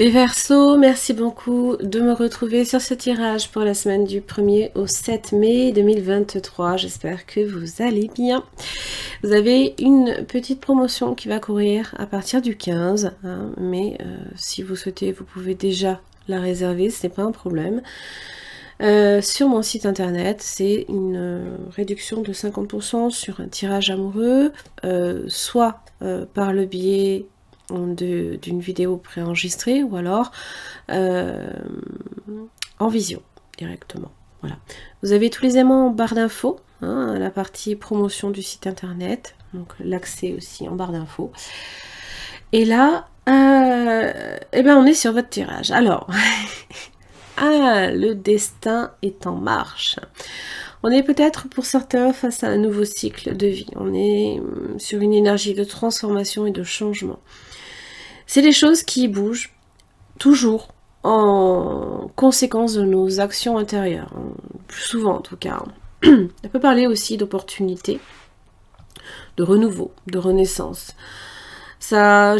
Les Verseaux, merci beaucoup de me retrouver sur ce tirage pour la semaine du 1er au 7 mai 2023. J'espère que vous allez bien. Vous avez une petite promotion qui va courir à partir du 15, hein, mais si vous souhaitez, vous pouvez déjà la réserver, ce n'est pas un problème. Sur mon site internet, c'est une réduction de 50% sur un tirage amoureux, soit par le biais d'une vidéo préenregistrée ou alors en visio directement. Voilà. Vous avez tous les éléments en barre d'infos, hein, la partie promotion du site internet, donc l'accès aussi en barre d'infos. Et là, eh ben on est sur votre tirage. Alors, ah, le destin est en marche. On est peut-être pour certains face à un nouveau cycle de vie. On est sur une énergie de transformation et de changement. C'est des choses qui bougent toujours en conséquence de nos actions intérieures, plus souvent en tout cas. On peut parler aussi d'opportunités, de renouveau, de renaissance. Ça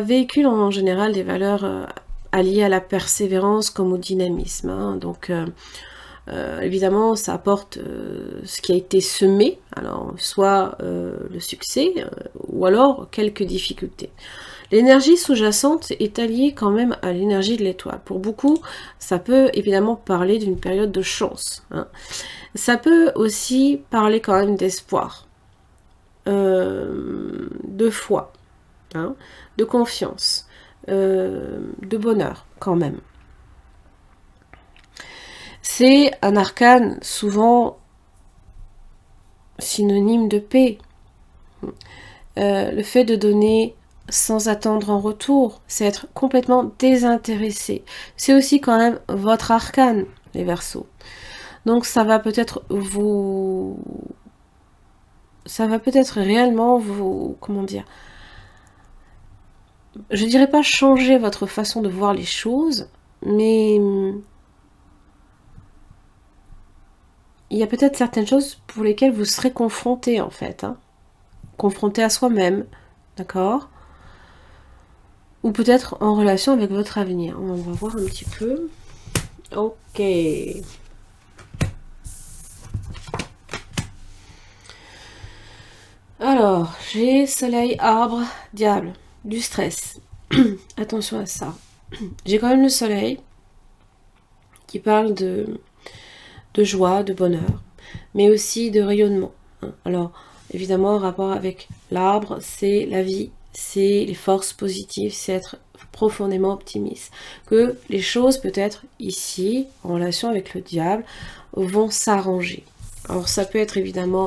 véhicule en général des valeurs alliées à la persévérance comme au dynamisme. Hein. Donc évidemment, ça apporte ce qui a été semé, alors soit le succès ou alors quelques difficultés. L'énergie sous-jacente est alliée quand même à l'énergie de l'étoile. Pour beaucoup, ça peut évidemment parler d'une période de chance. Hein. Ça peut aussi parler quand même d'espoir, de foi, hein, de confiance, de bonheur quand même. C'est un arcane souvent synonyme de paix. Le fait de donner sans attendre en retour, c'est être complètement désintéressé. C'est aussi quand même votre arcane, les Verseaux. Donc ça va peut-être réellement vous, comment dire, je dirais pas changer votre façon de voir les choses, mais il y a peut-être certaines choses pour lesquelles vous serez confronté en fait, hein. Confronté à soi-même, d'accord? Ou peut-être en relation avec votre avenir. On va voir un petit peu. Ok. Alors, j'ai soleil, arbre, diable, du stress. Attention à ça. J'ai quand même le soleil qui parle de joie, de bonheur, mais aussi de rayonnement. Alors, évidemment, en rapport avec l'arbre, c'est la vie, c'est les forces positives, c'est être profondément optimiste. Que les choses, peut-être ici, en relation avec le diable, vont s'arranger. Alors, ça peut être évidemment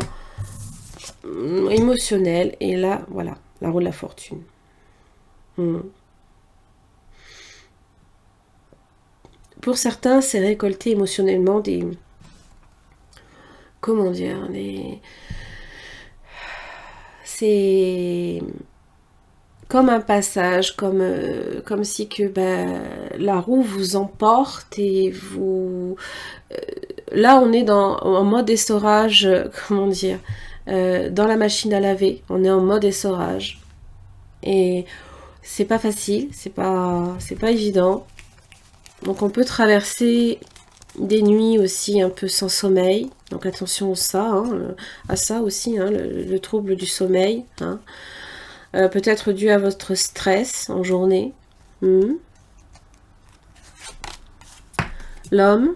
émotionnel, et là, voilà, la roue de la fortune. Pour certains, c'est récolter émotionnellement des... Comment dire, c'est comme un passage, comme si que la roue vous emporte et vous... là, on est en mode essorage, comment dire, dans la machine à laver, on est en mode essorage. Et c'est pas facile, c'est pas évident. Donc on peut traverser des nuits aussi un peu sans sommeil, donc attention à ça aussi, hein, le trouble du sommeil, hein. Peut-être dû à votre stress en journée. L'homme,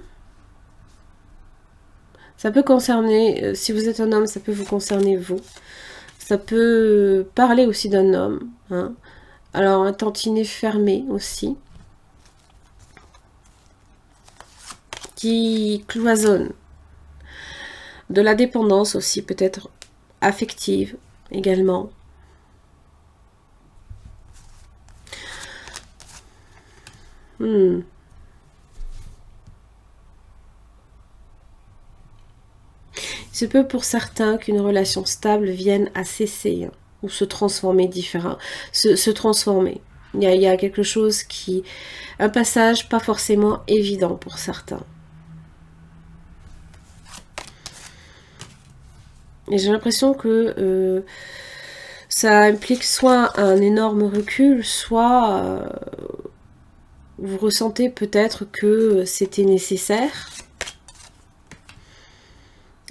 ça peut concerner, si vous êtes un homme, ça peut vous concerner vous. Ça peut parler aussi d'un homme, hein. Alors un tantinet fermé aussi, qui cloisonne. De la dépendance aussi, peut-être affective également. Il se peut pour certains qu'une relation stable vienne à cesser, hein, ou se transformer différent, se transformer. Il y a quelque chose qui... Un passage pas forcément évident pour certains. Et j'ai l'impression que ça implique soit un énorme recul, soit vous ressentez peut-être que c'était nécessaire.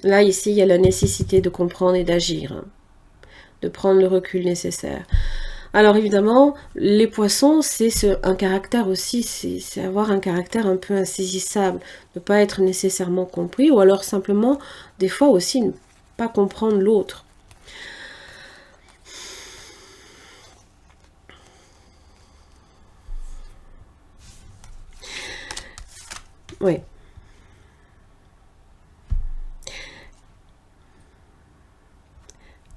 Là, ici, il y a la nécessité de comprendre et d'agir, hein, de prendre le recul nécessaire. Alors évidemment, les poissons, c'est un caractère aussi, c'est avoir un caractère un peu insaisissable, ne pas être nécessairement compris, ou alors simplement, des fois aussi, ne pas comprendre l'autre. Oui.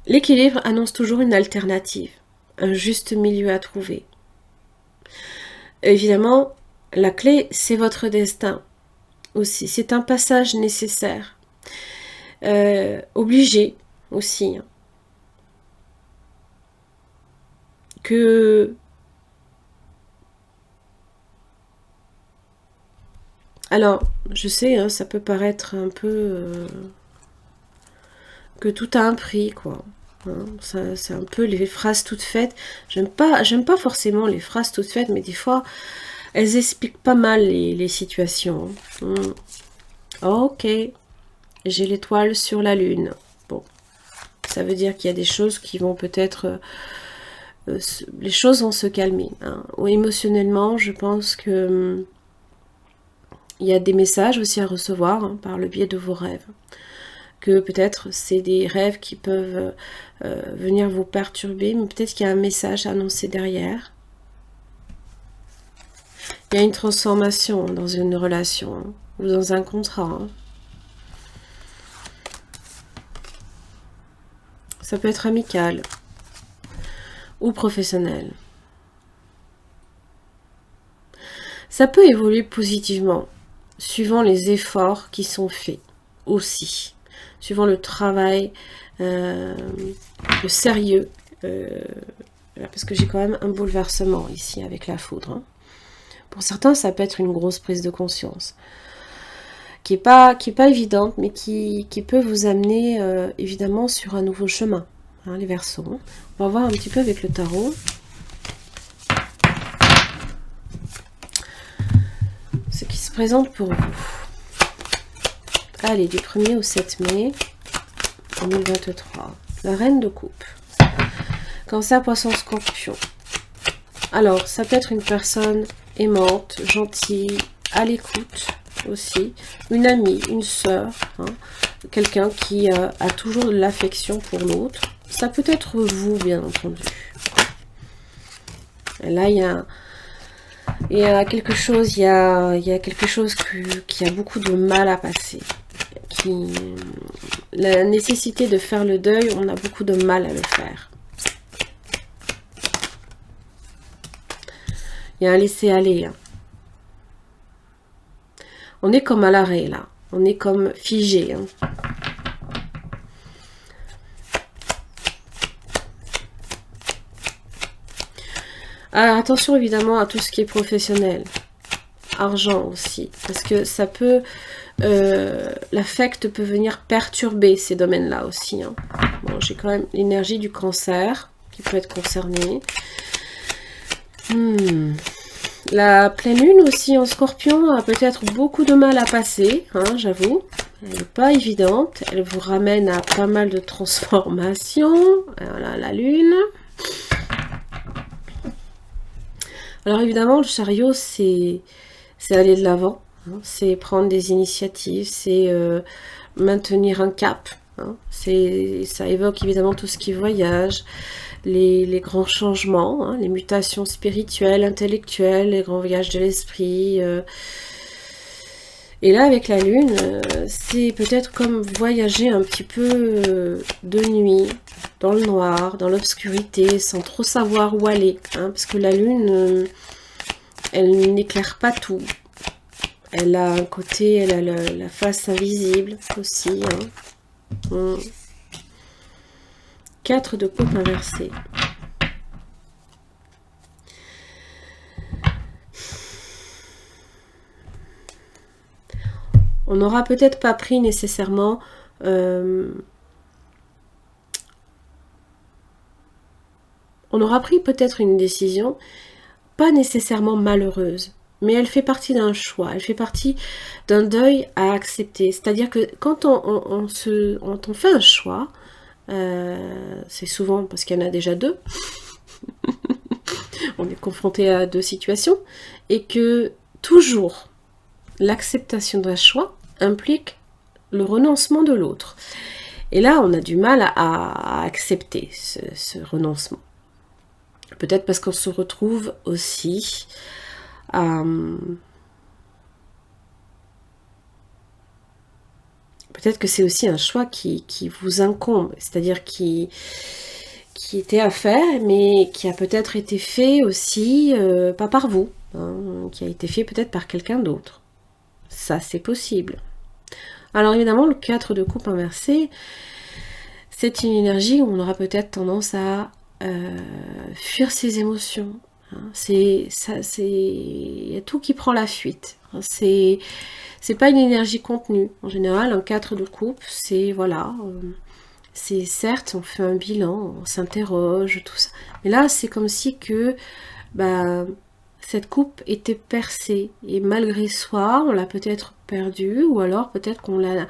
L'équilibre annonce toujours une alternative, un juste milieu à trouver. Évidemment, la clé, c'est votre destin aussi. C'est un passage nécessaire, obligé aussi. Hein. Que alors, je sais, hein, ça peut paraître un peu que tout a un prix, quoi. Hein, c'est un peu les phrases toutes faites. J'aime pas forcément les phrases toutes faites, mais des fois, elles expliquent pas mal les situations. Ok, j'ai l'étoile sur la lune. Bon, ça veut dire qu'il y a des choses qui vont peut-être... les choses vont se calmer. Hein. Ou émotionnellement, je pense que... il y a des messages aussi à recevoir hein, par le biais de vos rêves. Que peut-être c'est des rêves qui peuvent venir vous perturber, mais peut-être qu'il y a un message annoncé derrière. Il y a une transformation dans une relation, hein, ou dans un contrat. Hein. Ça peut être amical ou professionnel. Ça peut évoluer positivement, suivant les efforts qui sont faits aussi. Suivant le travail, le sérieux, parce que j'ai quand même un bouleversement ici avec la foudre. Hein. Pour certains, ça peut être une grosse prise de conscience, qui est pas évidente, mais qui peut vous amener évidemment sur un nouveau chemin, hein, les Verseaux. On va voir un petit peu avec le tarot. Ce qui se présente pour vous. Allez, du 1er au 7 mai 2023. La reine de coupe. Cancer, poisson, scorpion. Alors, ça peut être une personne aimante, gentille, à l'écoute aussi. Une amie, une sœur. Hein, quelqu'un qui a toujours de l'affection pour l'autre. Ça peut être vous, bien entendu. Et là, il y a quelque chose, il y a quelque chose qui a beaucoup de mal à passer. La nécessité de faire le deuil, on a beaucoup de mal à le faire. Il y a un laisser-aller. Hein. On est comme à l'arrêt, là. On est comme figé. Hein. Alors, attention évidemment à tout ce qui est professionnel. Argent aussi. Parce que ça peut... l'affect peut venir perturber ces domaines-là aussi. Hein. Bon, j'ai quand même l'énergie du cancer qui peut être concernée. La pleine lune aussi en scorpion a peut-être beaucoup de mal à passer, hein, j'avoue. Elle n'est pas évidente. Elle vous ramène à pas mal de transformations. Voilà, la lune. Alors évidemment, le chariot, c'est aller de l'avant. Hein, c'est prendre des initiatives. C'est maintenir un cap. Hein, ça évoque évidemment tout ce qui est voyage. Les grands changements, hein, les mutations spirituelles, intellectuelles, les grands voyages de l'esprit. Et là, avec la lune, c'est peut-être comme voyager un petit peu de nuit, dans le noir, dans l'obscurité, sans trop savoir où aller. Hein, parce que la lune, elle n'éclaire pas tout. Elle a un côté, elle a la face invisible aussi. Hein. 4 de coupe inversée. On n'aura peut-être pas pris nécessairement on aura pris peut-être une décision pas nécessairement malheureuse, mais elle fait partie d'un choix, elle fait partie d'un deuil à accepter. C'est-à-dire que quand on fait un choix, c'est souvent parce qu'il y en a déjà deux, on est confronté à deux situations, et que toujours l'acceptation d'un choix implique le renoncement de l'autre. Et là, on a du mal à accepter ce renoncement. Peut-être parce qu'on se retrouve aussi peut-être que c'est aussi un choix qui vous incombe, c'est-à-dire qui était à faire, mais qui a peut-être été fait aussi, pas par vous, hein, qui a été fait peut-être par quelqu'un d'autre. Ça, c'est possible. Alors évidemment, le 4 de coupe inversé, c'est une énergie où on aura peut-être tendance à fuir ses émotions. Hein. Il y a tout qui prend la fuite. Hein. C'est pas une énergie contenue. En général, un 4 de coupe, c'est voilà, c'est certes, on fait un bilan, on s'interroge, tout ça. Mais là, c'est comme si que cette coupe était percée. Et malgré soi, on l'a peut-être perdue, ou alors peut-être qu'on l'a...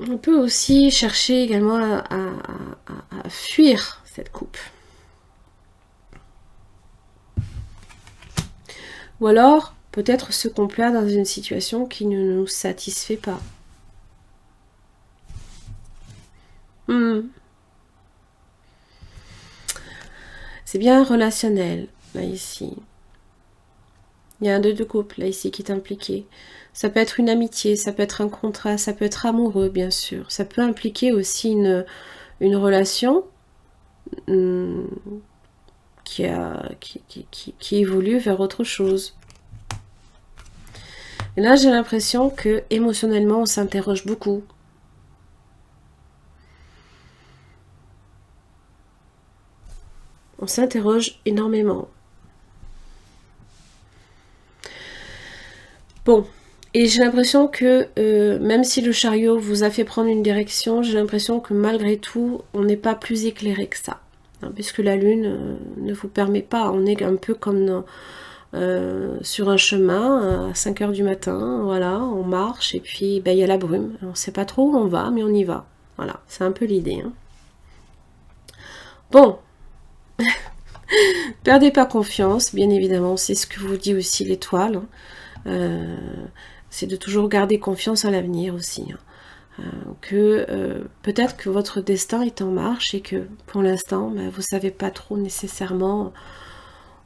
on peut aussi chercher également à fuir cette coupe. Ou alors, peut-être se complaire dans une situation qui ne nous satisfait pas. C'est bien relationnel, là, ici. Il y a un 2 de couple, là, ici, qui est impliqué. Ça peut être une amitié, ça peut être un contrat, ça peut être amoureux, bien sûr. Ça peut impliquer aussi une relation qui évolue vers autre chose. Et là, j'ai l'impression que émotionnellement, on s'interroge beaucoup. On s'interroge énormément. Bon, et j'ai l'impression que même si le chariot vous a fait prendre une direction, j'ai l'impression que malgré tout, on n'est pas plus éclairé que ça. Hein, puisque la lune ne vous permet pas, on est un peu comme sur un chemin à 5 h du matin, voilà, on marche et puis il y a la brume. On ne sait pas trop où on va, mais on y va. Voilà, c'est un peu l'idée. Hein. Bon, perdez pas confiance, bien évidemment, c'est ce que vous dit aussi l'étoile. Hein. C'est de toujours garder confiance en l'avenir aussi. Hein. Peut-être que votre destin est en marche et que pour l'instant, vous ne savez pas trop nécessairement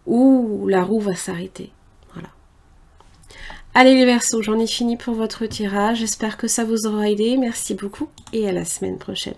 où la roue va s'arrêter. Voilà. Allez les Verseaux, j'en ai fini pour votre tirage. J'espère que ça vous aura aidé. Merci beaucoup et à la semaine prochaine.